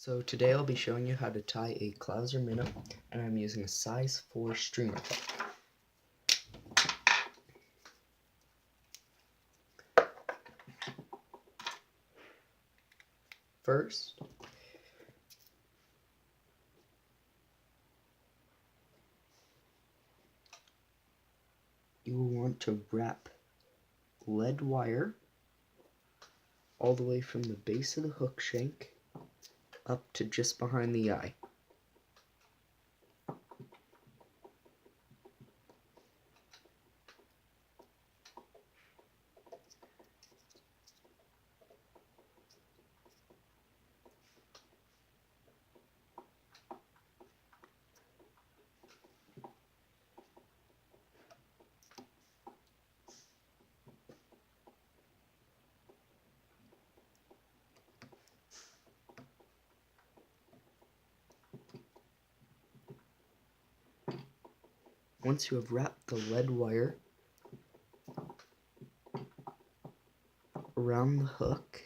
So today I'll be showing you how to tie a clouser minnow, and I'm using a size 4 streamer hook. First, you will want to wrap lead wire all the way from the base of the hook shank up to just behind the eye. Once you have wrapped the lead wire around the hook,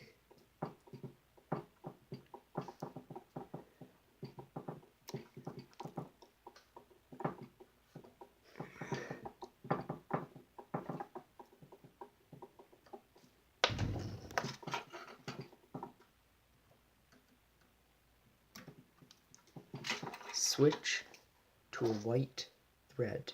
switch to a white thread.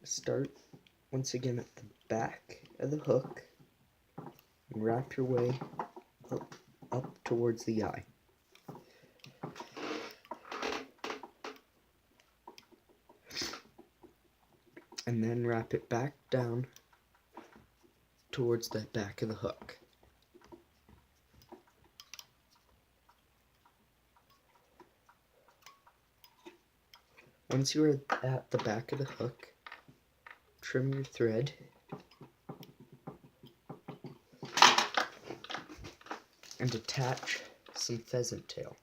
Start once again at the back of the hook and wrap your way up towards the eye. And then wrap it back down towards the back of the hook. Once you are at the back of the hook, trim your thread and attach some pheasant tail.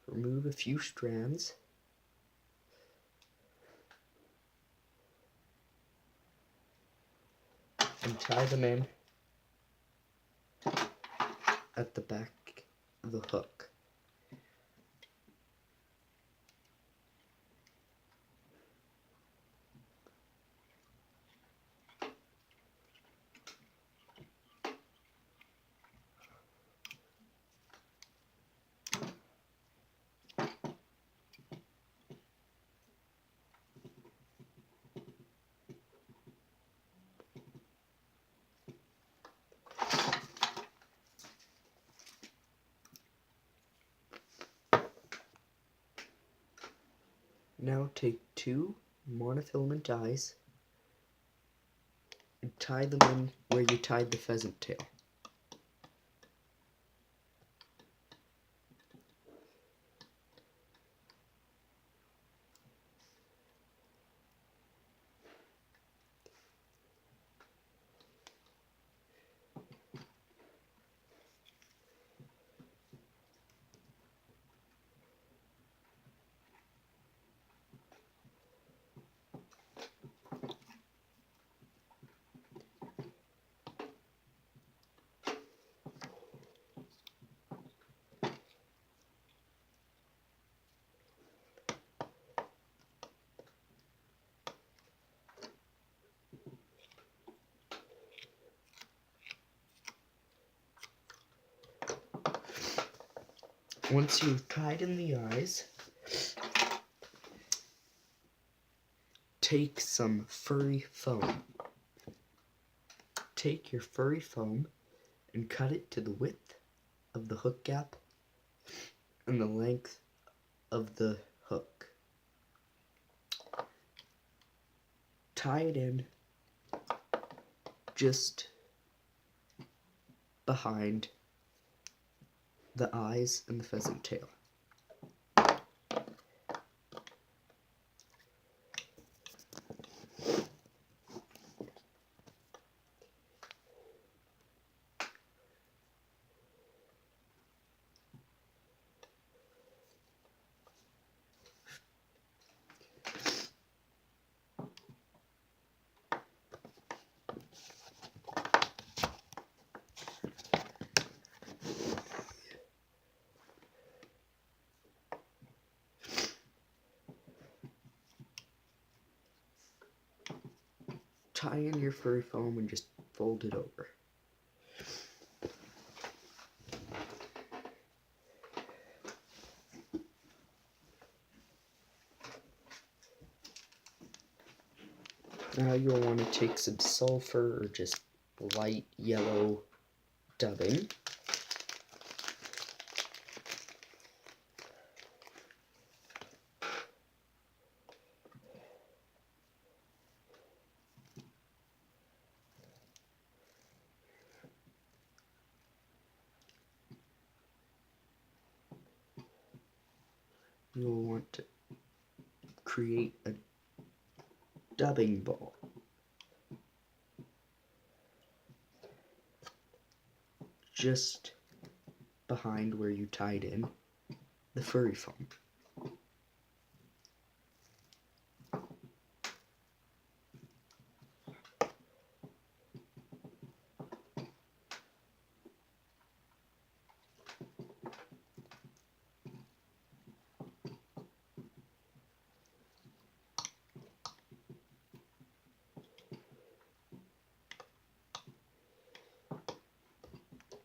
Remove a few strands and tie them in at the back of the hook. Now take 2 monofilament eyes and tie them in where you tied the pheasant tail. Once you've tied in the eyes, take some furry foam. Take your furry foam and cut it to the width of the hook gap and the length of the hook. Tie it in just behind the eyes and the pheasant tail. Tie in your furry foam and just fold it over. Now you'll want to take some sulfur or just light yellow dubbing. You'll want to create a dubbing ball. Just behind where you tied in the furry foam.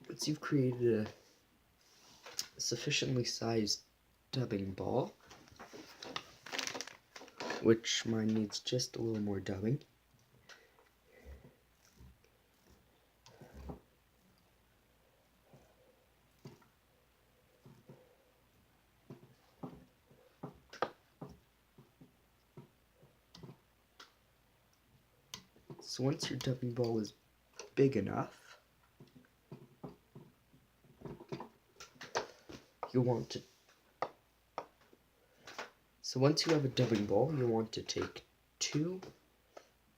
Once you've created a sufficiently sized dubbing ball, which mine needs just a little more dubbing, so once your dubbing ball is big enough, you'll want to once you have a dubbing ball, you'll want to take 2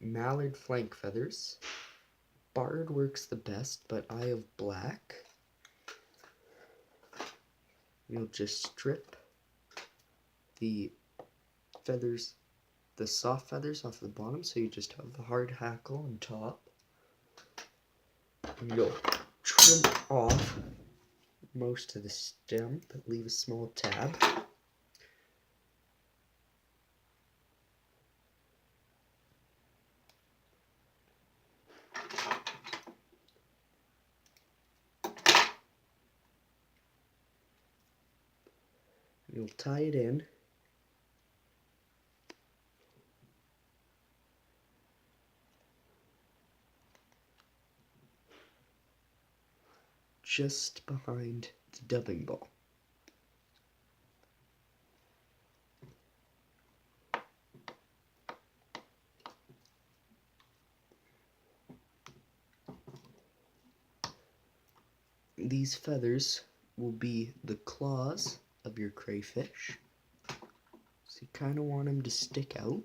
mallard flank feathers. Barred works the best, but I have black. You'll just strip the feathers, the soft feathers off the bottom, so you just have the hard hackle on top. And you'll trim off most of the stem, but leave a small tab. You'll tie it in. Just behind the dubbing ball. These feathers will be the claws of your crayfish, so you kind of want them to stick out.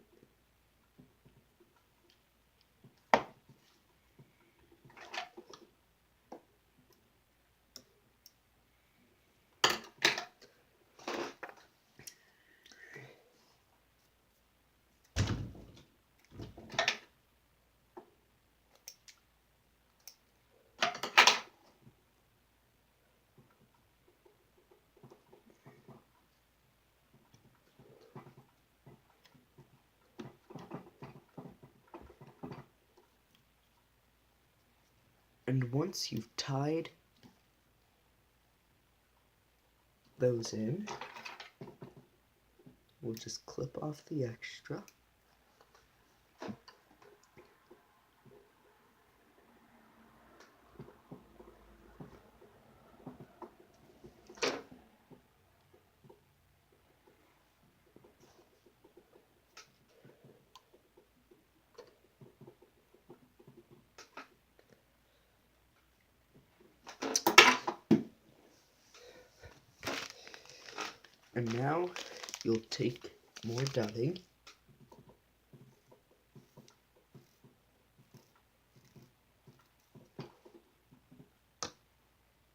And once you've tied those in, we'll just clip off the extra. And now you'll take more dubbing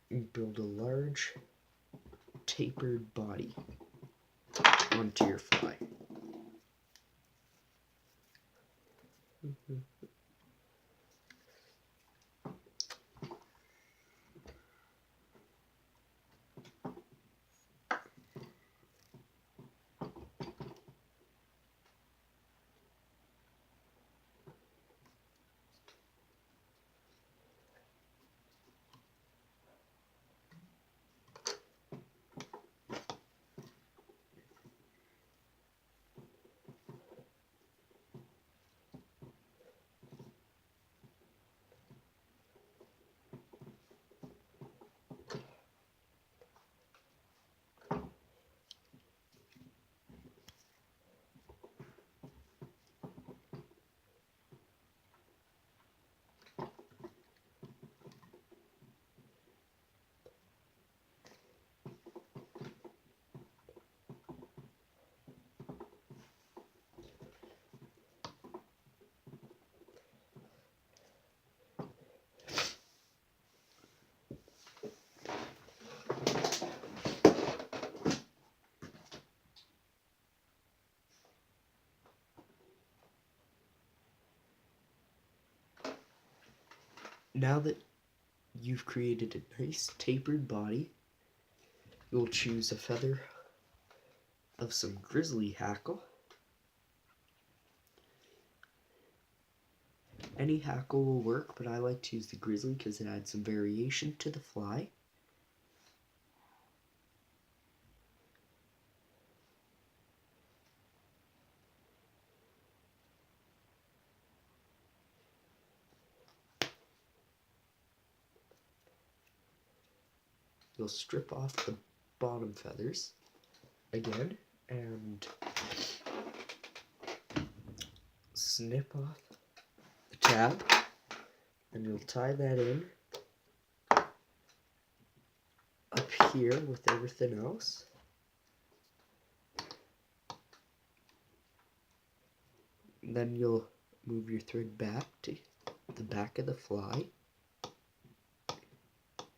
and build a large tapered body onto your fly. Now that you've created a nice tapered body, you'll choose a feather of some grizzly hackle. Any hackle will work, but I like to use the grizzly because it adds some variation to the fly. You'll strip off the bottom feathers again and snip off the tab, and you'll tie that in up here with everything else. Then you'll move your thread back to the back of the fly,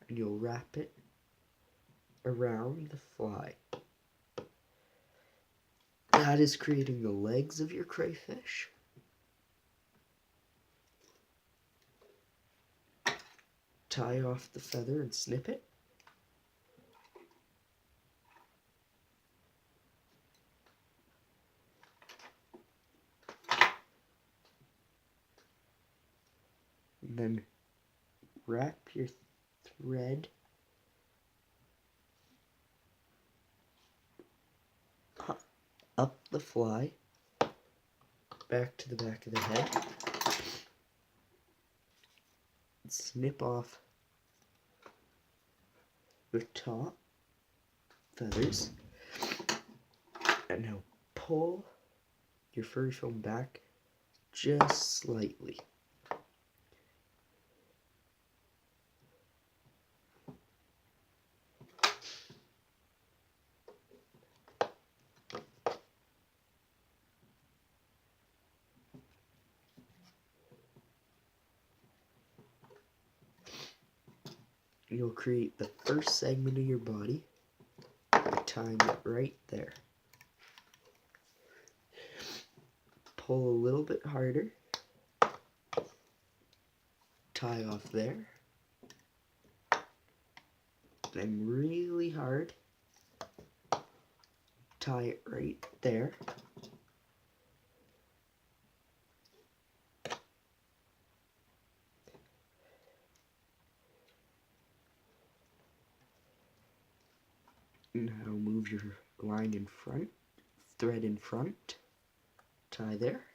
and you'll wrap it around the fly. That is creating the legs of your crayfish. Tie off the feather and snip it. And then wrap your thread up the fly, back to the back of the head, snip off the top feathers, and now pull your furry film back just slightly. You'll create the first segment of your body by tying it right there. Pull a little bit harder, tie off there, then really hard, tie it right there. Now move your line in front, thread in front, tie there.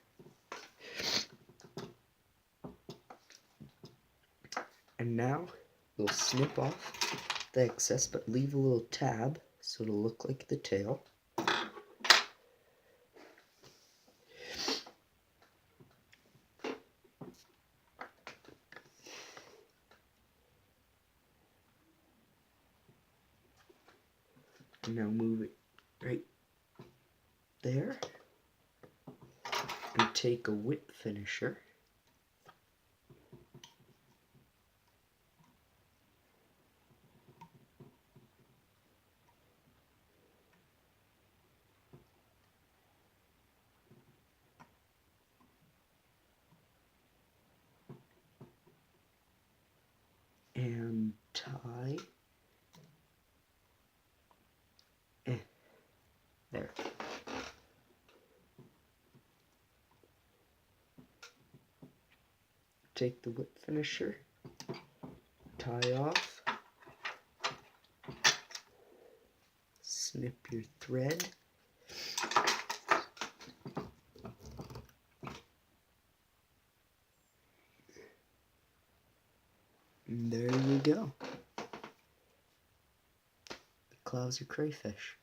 And now you'll snip off the excess, but leave a little tab so it'll look like the tail. And now move it right there, and take a whip finisher and tie there. Take the whip finisher, tie off, snip your thread, and there you go. The 2clouser crayfish.